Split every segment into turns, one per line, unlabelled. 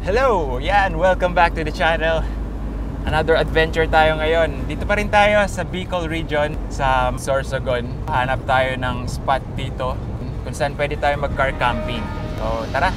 Hello! Yan, welcome back to the channel. Another adventure tayo ngayon. Dito pa rin tayo sa Bicol region, sa Sorsogon. Hanap tayo ng spot dito kung saan pwede tayo mag-car camping. So, tara!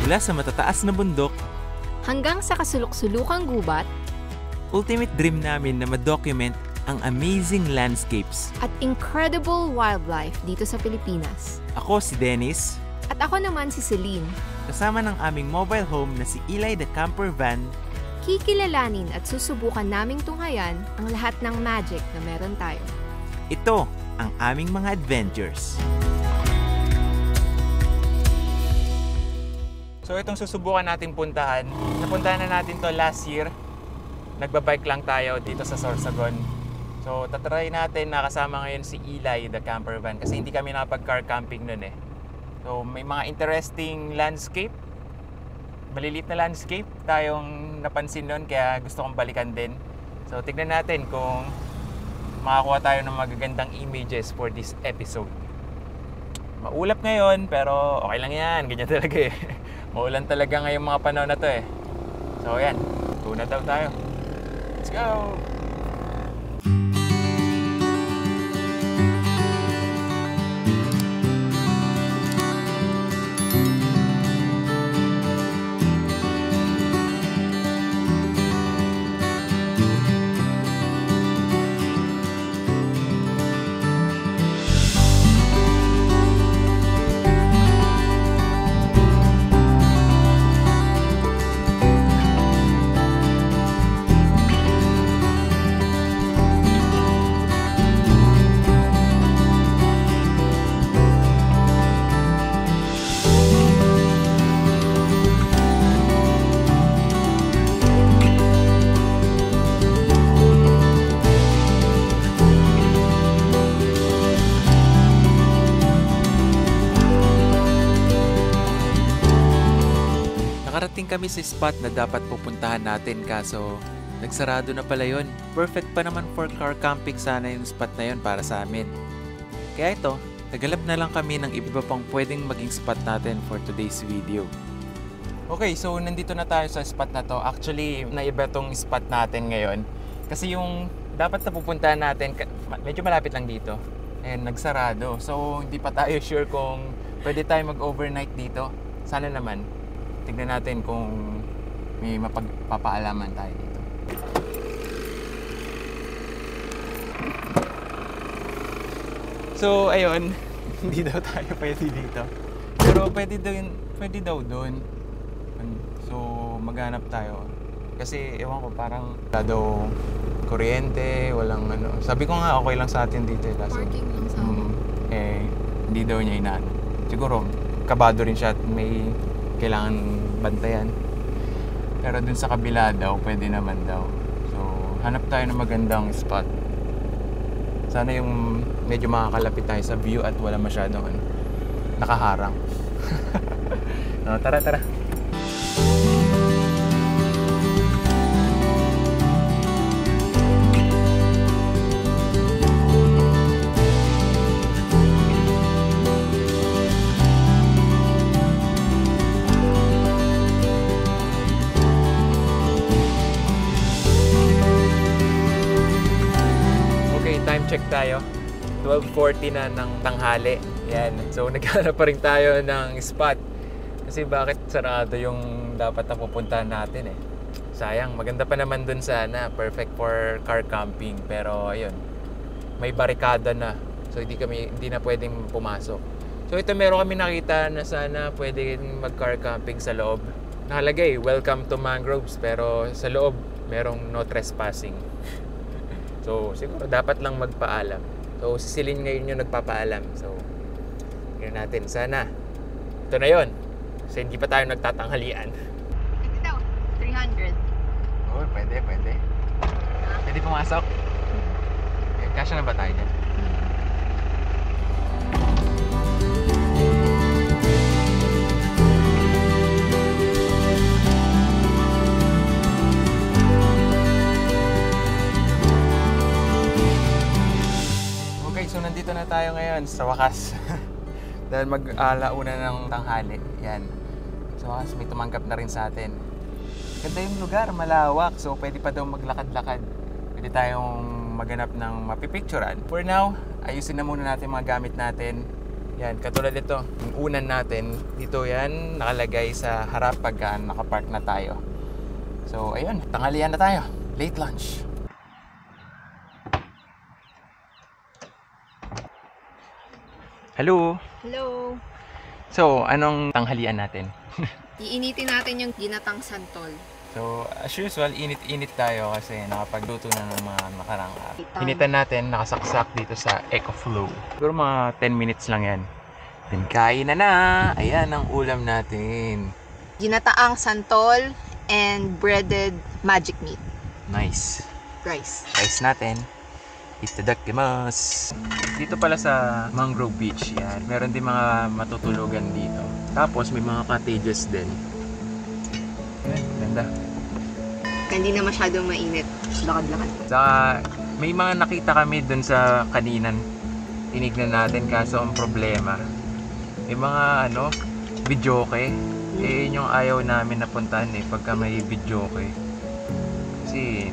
Mula sa matataas na bundok,
hanggang sa kasulok-sulukang gubat,
ultimate dream namin na ma-document ang amazing landscapes.
at incredible wildlife dito sa Pilipinas.
Ako si Dennis,
At ako naman si Celine,
kasama ng aming mobile home na si Eli the Camper Van.
kikilalanin at susubukan naming tunghayan ang lahat ng magic na meron tayo.
Ito ang aming mga adventures. So itong susubukan natin puntahan. Napuntahan na natin to last year. Nagbabike lang tayo dito sa Sorsogon. So tatry natin, nakasama ngayon si Eli the Camper Van kasi hindi kami nakapag-car camping nun eh. So may mga interesting landscape, malilit na landscape tayong napansin nun kaya gusto kong balikan din. So tignan natin kung makakuha tayo ng magagandang images for this episode. Maulap ngayon pero okay lang yan, ganyan talaga eh. Maulan talaga ngayong mga panahon na to eh. So ayan, tuna daw tayo. Let's go! Nakarating kami sa spot na dapat pupuntahan natin kaso nagsarado na pala yun. Perfect pa naman for car camping sana yung spot na yun para sa amin. Kaya ito, naghanap na lang kami ng iba pang pwedeng maging spot natin for today's video. Okay, so nandito na tayo sa spot na to. Actually, naiba tong spot natin ngayon. Kasi yung dapat na pupuntahan natin, medyo malapit lang dito. And nagsarado. So, hindi pa tayo sure kung pwede tayo mag-overnight dito. Sana naman. Tignan natin kung may mapagpapaalaman tayo dito. So, ayun. Hindi daw tayo pwede dito. Pero pwede daw doon. So, maghanap tayo. Kasi, ewan ko, parang wala daw kuryente, walang ano. Sabi ko nga, okay lang sa atin dito. Kaso,
Parking lang sa amin.
hindi daw niya inaano. Siguro, kabado rin siya at may kailangan bantayan. Pero dun sa kabila daw, pwede naman daw. So, hanap tayo ng magandang spot. Sana yung medyo makakalapit tayo sa view at wala masyadong nakaharang. No, tara. check tayo. 12:40 na ng tanghali. Yan. So naghanap pa rin tayo ng spot. Kasi bakit sarado yung dapat na pupuntahan natin eh. Sayang, maganda pa naman dun sana. Perfect for car camping. Pero ayun, may barikada na. So hindi na pwedeng pumasok. So ito meron kami nakita na sana pwedeng mag-car camping sa loob. Nakalagay, welcome to mangroves. Pero sa loob, merong no trespassing. So siguro dapat lang magpaalam. So si Celine ngayon yung nagpapaalam. So yun natin, sana ito na yun. Kasi hindi pa tayo nagtatanghalian.
Ito daw, 300.
Oh, pwede. Pwede pumasok? Kasya na ba tayo dyan? Okay, so nandito na tayo ngayon sa wakas. Dahil mag-alauna ng tanghali. Yan. So wakas may tumanggap na rin sa atin. Ganda yung lugar, malawak. So pwede pa daw maglakad-lakad. Pwede tayong maganap ng mapipicturean. For now, ayusin na muna natin mga gamit natin. Yan, katulad ito. Yung unan natin, dito yan nakalagay sa harap pagka nakapark na tayo. So ayun, tanghalian na tayo. Late lunch. Hello!
Hello.
So, anong tanghalian natin?
Iinitin natin yung ginatang santol.
So, as usual, init-init tayo kasi nakapagluto na ng mga nakarang araw.
Itan.
Hinitan natin, nakasaksak dito sa EcoFlow. Siguro mga 10 minutes lang yan. Then kain na! Ayan ang ulam natin.
Ginataang santol and breaded magic meat.
Nice.
Rice.
Rice natin. Itadakimasu. Dito pala sa Mangrove Beach, yan. Meron din mga matutulugan dito. Tapos may mga cottages din. Yan, ganda.
Hindi na masyadong mainit. Lakad-lakad.
Saka may mga nakita kami dun sa kaninan. Tinignan natin kaso ang problema. May mga videoke. Eh yun yung ayaw namin napuntahan eh pagka may videoke. Kasi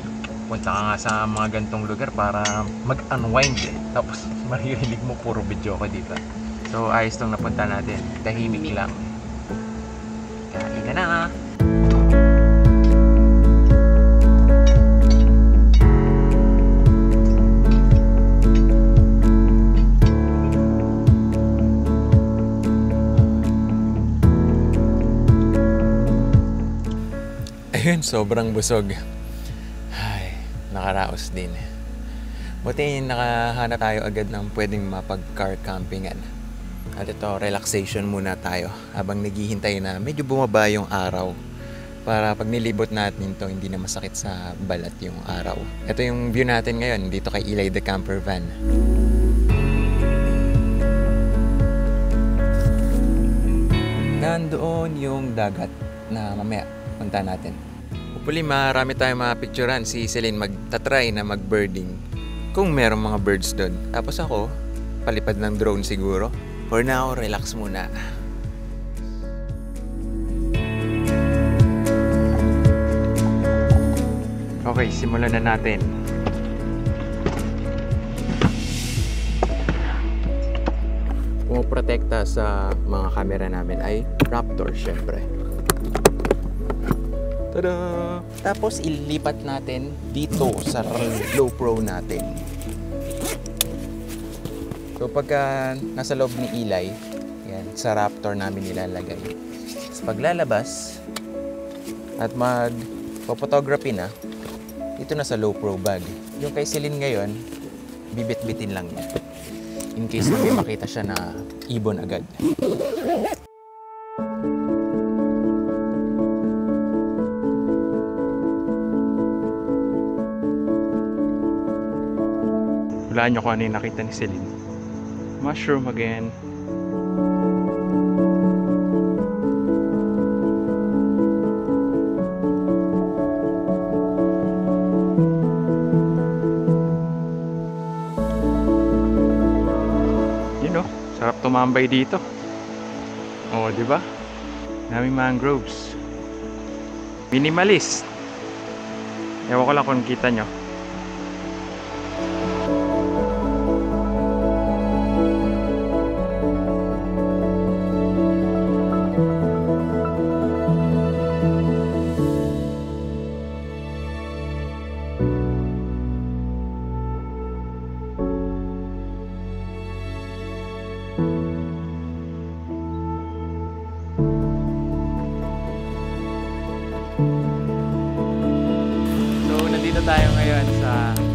punta ka nga sa mga gantong lugar para mag-unwind eh. Tapos maririnig mo puro videoke dito. So ayos tong napunta natin. Tahimik lang. Kain na na. Ayun, sobrang busog. Ay, nakaraos din. Buti nakahanap tayo agad ng pwedeng mapag-car campingan. At ito, relaxation muna tayo habang naghihintay na medyo bumaba yung araw. Para pag nilibot natin to hindi na masakit sa balat yung araw. Ito yung view natin ngayon dito kay Eli the Camper Van. Nandoon yung dagat na mamaya punta natin. Hopefully marami tayong mapicturean. Si Celine magtatry na mag-birding kung merong mga birds doon. Tapos ako, palipad ng drone siguro. For now, relax muna. Okay, simulan na natin. Pumoprotekta sa mga camera namin ay Raptor syempre. Tada! Tapos ilipat natin dito sa low pro natin. So pagka nasa loob ni Eli, yan, sa Raptor namin nilalagay. So paglalabas at mag-photography na, dito na sa low pro bag. Yung kay Celine ngayon, bibit-bitin lang niya. In case na may makita siya na ibon agad. Hulaan nyo kung ano yung nakita ni Celine. Mushroom again. You know, sarap tumambay dito. Oh, di ba? Daming mangroves. Minimalist. Ewan ko lang kung kita nyo. So, nandito tayo ngayon sa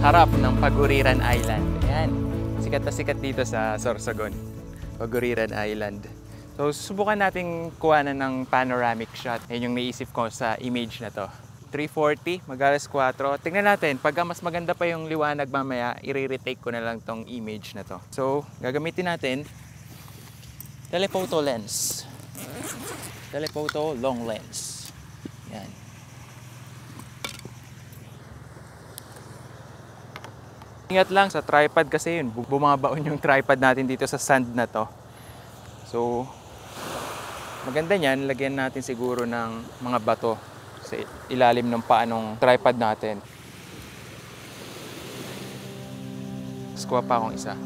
harap ng Paguriran Island. Ayan, sikat na sikat dito sa Sorsogon. Paguriran Island. So, susubukan natin kuhanan ng panoramic shot. Yan yung naisip ko sa image na to. 3:40, mag-alas 4. Tingnan natin, pagka mas maganda pa yung liwanag mamaya, i-retake ko na lang tong image na to. So, gagamitin natin telephoto lens. Telephoto long lens. Yan. Ingat lang sa tripod kasi yun, bumabaon yung tripod natin dito sa sand na to. So, maganda niyan, lagyan natin siguro ng mga bato sa ilalim ng paanong tripod natin. Tapos kuha pa akong isa.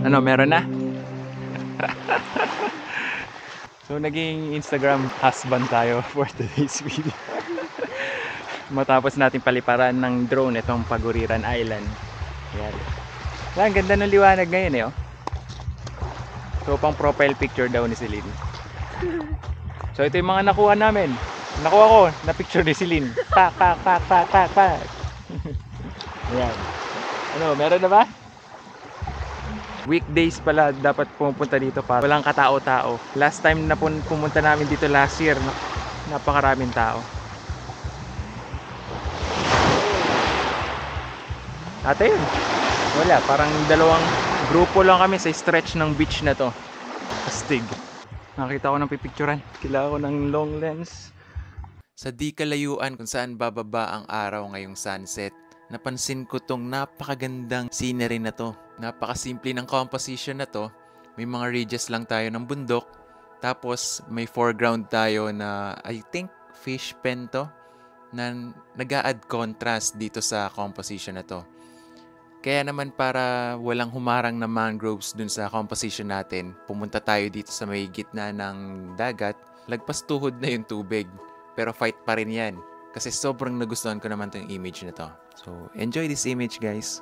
Ano, meron na? So, naging Instagram husband tayo for today's video. Matapos natin paliparan ng drone itong Paguriran Island. Ayan. Ang ganda ng liwanag ngayon eh. Oh. So, pang profile picture daw ni Celine. So, ito yung mga nakuha namin. Nakuha ko na picture ni Celine. Pak, pak, pak, pak, pak, pak. Ayan. Ano, meron na ba? Weekdays pala dapat pumunta dito para walang katao-tao. Last time na pumunta namin dito last year, napakaraming tao. Ate yun. Wala, parang dalawang grupo lang kami sa stretch ng beach na to. Astig. Nakita ko ng pipicturan. Kailangan ko ng long lens. Sa di kalayuan kung saan bababa ang araw ngayong sunset, napansin ko tong napakagandang scenery na to. Napakasimple ng composition na to. May mga ridges lang tayo ng bundok. Tapos may foreground tayo na I think fish pen to na nag-a-add contrast dito sa composition na to. Kaya naman para walang humarang na mangroves dun sa composition natin, pumunta tayo dito sa may gitna ng dagat. Lagpas tuhod na yung tubig. Pero fight pa rin yan. Kasi sobrang nagustuhan ko naman tong image na to. So, enjoy this image, guys.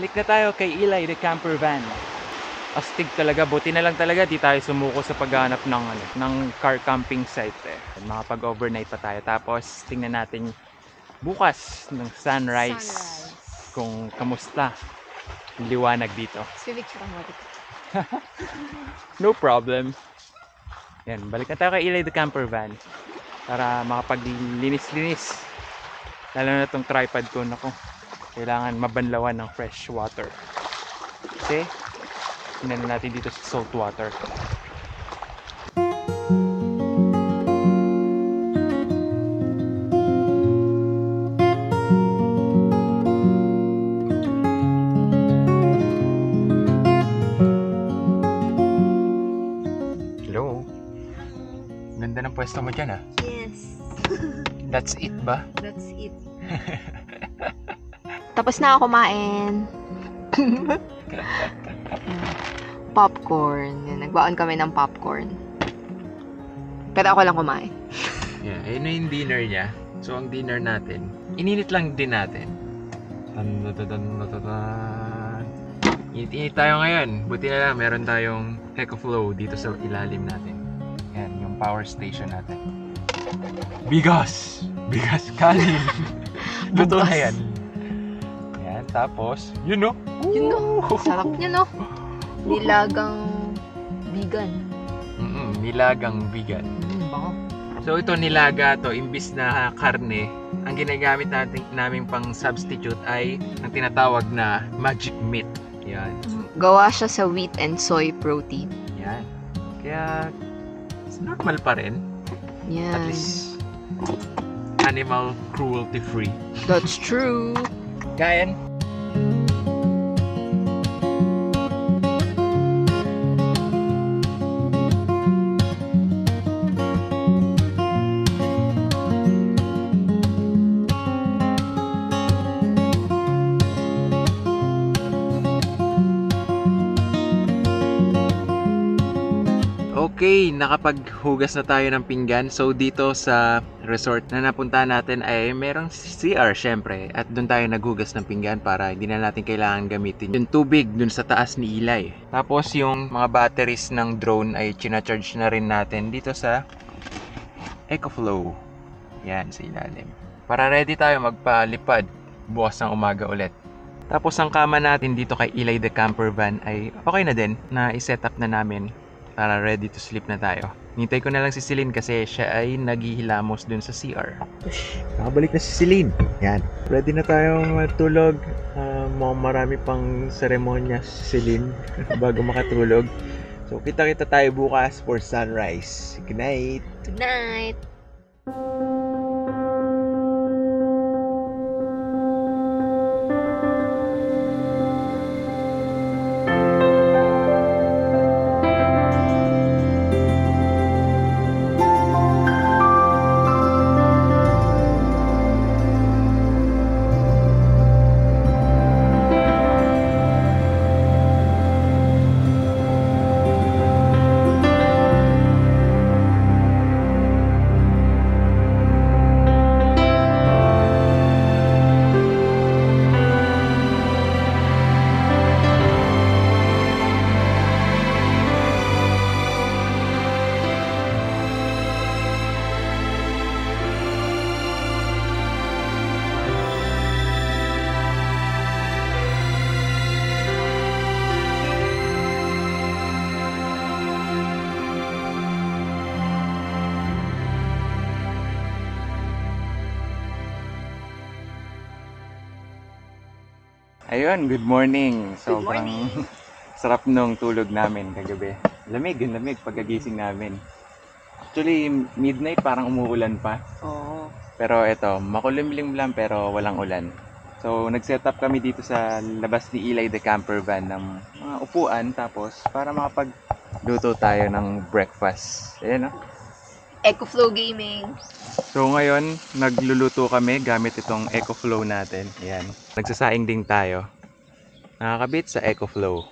Balik na tayo kay Eli the camper van. Astig talaga, buti na lang talaga di tayo sumuko sa paghanap ng car camping site eh. Makapag-overnight pa tayo. Tapos tingnan natin bukas ng sunrise. Kung kamusta liwanag dito. No problem. Yan, balik na tayo kay Eli the camper van para makapaglinis-linis. Lalo na itong tripod ko, nako. Kailangan mabanlawan ng fresh water. Kasi tingnan natin dito sa salt water. Hello. Ganda ng pwesto mo dyan ah.
Yes.
That's it ba?
That's it. Tapos na ako kumain. Popcorn. Yan, nagbaon kami ng popcorn. Pero ako lang kumain.
Yeah, ayun na yung dinner niya. So ang dinner natin, ininit lang din natin. Init-init tayo ngayon. Buti na lang meron tayong EcoFlow dito sa ilalim natin. Yan, yung power station natin. Bigas! Bigas kanin! Luto na yan. Yan, tapos, yun no?
Yun no. Sarap niya no. Nilagang vegan.
Nilagang vegan.
Bango.
So ito nilaga to, imbis na karne, ang ginagamit naming pang substitute ay ang tinatawag na magic meat. Yan.
Gawa siya sa wheat and soy protein.
Yan. Kaya normal pa rin.
Yan.
At least animal cruelty free.
That's true.
Kain. Okay, nakapaghugas na tayo ng pinggan. So dito sa resort na napunta natin ay merong CR syempre. At doon tayo naghugas ng pinggan para hindi na natin kailangan gamitin yung tubig doon sa taas ni Eli. Tapos yung mga batteries ng drone ay china-charge na rin natin dito sa EcoFlow. Yan, sa ilalim. Para ready tayo magpalipad bukas ng umaga ulit. Tapos ang kama natin dito kay Eli the camper van ay okay na din na i-set up na namin. Para ready to sleep na tayo. Nintay ko na lang si Celine kasi siya ay naghihilamos dun sa CR. Nakabalik na si Celine. Yan. Ready na tayong matulog. Marami pang seremonya si Celine bago makatulog. So kita-kita tayo bukas for sunrise. Good night.
Good night.
Ayun, good morning. Sobrang sarap nung tulog namin kagabi. Lamig pagkagising namin. Actually, midnight parang umuulan pa.
Oo.
Pero eto, makulimlim lang pero walang ulan. So, nag-set up kami dito sa labas ni Eli the camper van ng mga upuan tapos para makapagluto tayo ng breakfast. Ayan, no?
EcoFlow Gaming.
So ngayon, nagluluto kami gamit itong EcoFlow natin. Ayan. Nagsasaing din tayo. Nakakabit sa EcoFlow.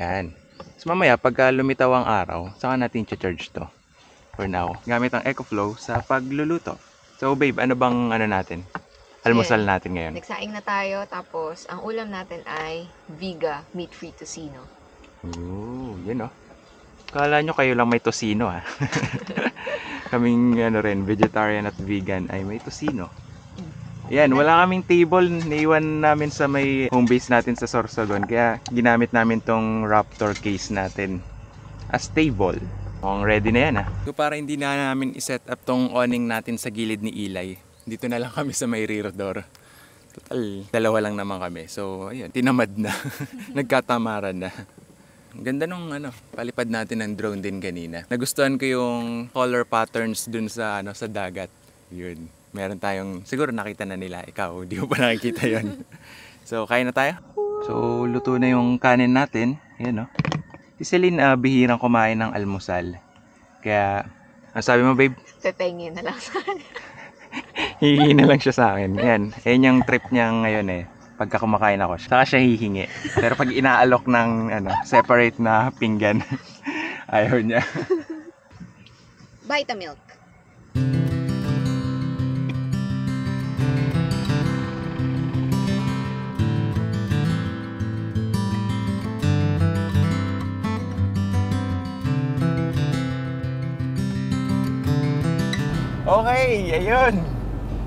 Ayan. So mamaya, pagka lumitaw ang araw, saka natin charge to. For now, gamit ang EcoFlow sa pagluluto. So babe, ano bang ano natin? almusal natin ngayon?
Nagsaing na tayo, tapos ang ulam natin ay Viga meat-free tocino.
Oo, yun oh. Kala nyo kayo lang may tocino ha. Kaming vegetarian at vegan ay may tocino. Yan, wala kaming table. Naiwan namin sa may home base natin sa Sorsogon. Kaya ginamit namin tong Raptor case natin as table. Mukhang ready na yan ha. So para hindi na namin iset up tong awning natin sa gilid ni Eli, dito na lang kami sa may rear door. Total, dalawa lang naman kami. So ayun, tinamad na. Nagkatamaran na. Ang ganda nung palipad natin ng drone din kanina. Nagustuhan ko yung color patterns dun sa sa dagat. Yun. Meron tayong, siguro nakita na nila, ikaw, di mo pa nakikita yun. So, kain na tayo? So, luto na yung kanin natin. Ayan, no? Si Celine, bihirang kumain ng almusal. Kaya, ang sabi mo, babe?
Pepengin na lang sa akin.
Hihingi na lang siya sa akin. Ayan, ayan yung trip niya ngayon eh. Pagka kumakain ako, saka siya hihingi. Pero pag inaalok ng separate na pinggan, ayaw niya.
Vitamilk.
Okay, ayun.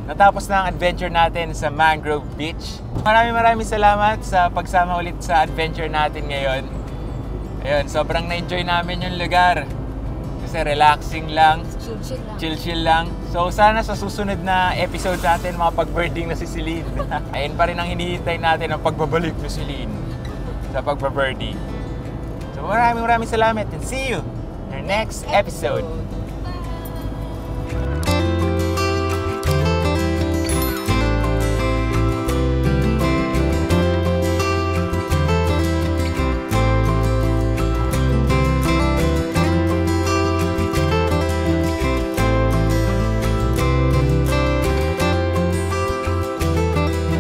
Natapos na ang adventure natin sa Mangrove Beach. Maraming salamat sa pagsama ulit sa adventure natin ngayon. Ayun, sobrang na-enjoy namin yung lugar. Kasi relaxing lang, chill lang. So sana sa susunod na episode natin, makapag-birding na si Celine. Ayun pa rin ang hinihintay natin, ang pagbabalik ni Celine sa pagbabirding. So maraming salamat and see you in our next episode.